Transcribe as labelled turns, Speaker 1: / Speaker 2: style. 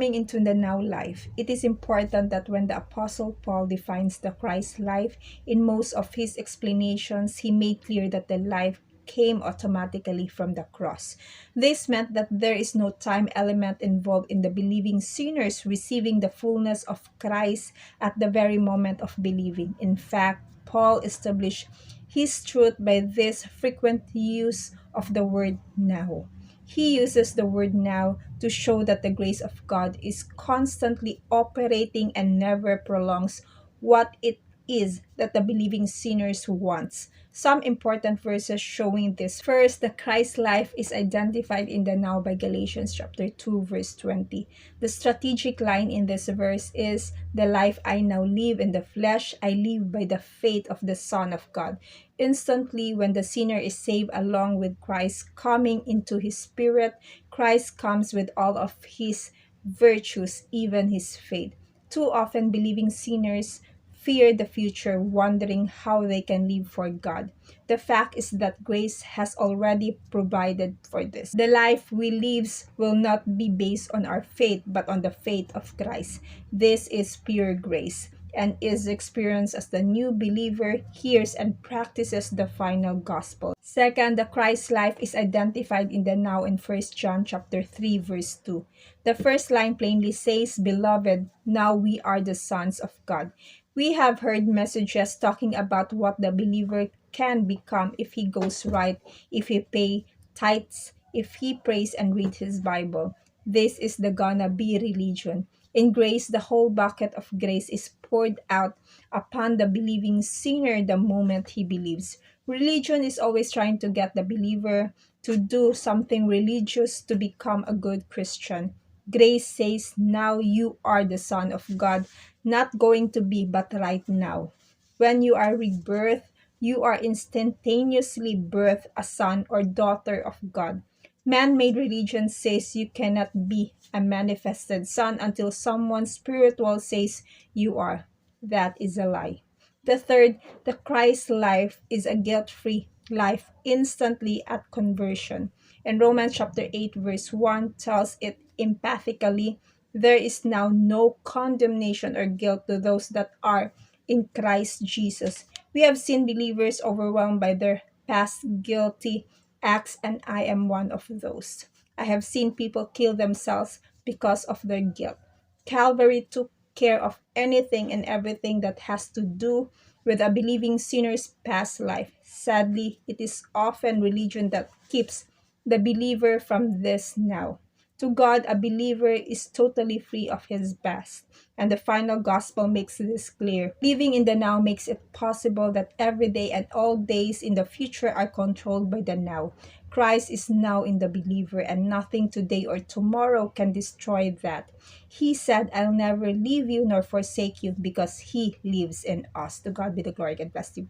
Speaker 1: coming into the now life. It is important that when the Apostle Paul defines the Christ life, in most of his explanations, he made clear that the life came automatically from the cross. This meant that there is no time element involved in the believing sinners receiving the fullness of Christ at the very moment of believing. In fact, Paul established his truth by this frequent use of the word now. He uses the word now to show that the grace of God is constantly operating and never prolongs what it is that the believing sinners wants. Some important verses showing this. First, the Christ life is identified in the now by Galatians chapter 2 verse 20. The strategic line in this verse is, "The life I now live in the flesh, I live by the faith of the Son of God." Instantly, when the sinner is saved along with Christ coming into his spirit, Christ comes with all of his virtues, even his faith. Too often, believing sinners fear the future, wondering how they can live for God. The fact is that grace has already provided for this. The life we live will not be based on our faith, but on the faith of Christ. This is pure grace and is experienced as the new believer hears and practices the final gospel. Second, the Christ life is identified in the now in 1 John chapter 3 verse 2. The first line plainly says, "Beloved, now we are the sons of God." We have heard messages talking about what the believer can become if he goes right, if he pay tithes, if he prays and reads his Bible. This is the gonna be religion. In grace, the whole bucket of grace is poured out upon the believing sinner the moment he believes. Religion is always trying to get the believer to do something religious to become a good Christian. Grace says, now you are the Son of God, not going to be, but right now. When you are rebirthed, you are instantaneously birthed a son or daughter of God. Man-made religion says you cannot be a manifested son until someone spiritual says you are. That is a lie. The third, the Christ life is a guilt-free life instantly at conversion. And Romans chapter 8 verse 1 tells it emphatically, there is now no condemnation or guilt to those that are in Christ Jesus. We have seen believers overwhelmed by their past guilty acts, and I am one of those. I have seen people kill themselves because of their guilt. Calvary took care of anything and everything that has to do with a believing sinner's past life. Sadly, it is often religion that keeps the believer from this now. To God, a believer is totally free of his past, and the final gospel makes this clear. Living in the now makes it possible that every day and all days in the future are controlled by the now. Christ is now in the believer, and nothing today or tomorrow can destroy that. He said, I'll never leave you nor forsake you because He lives in us. To God be the glory. God bless you.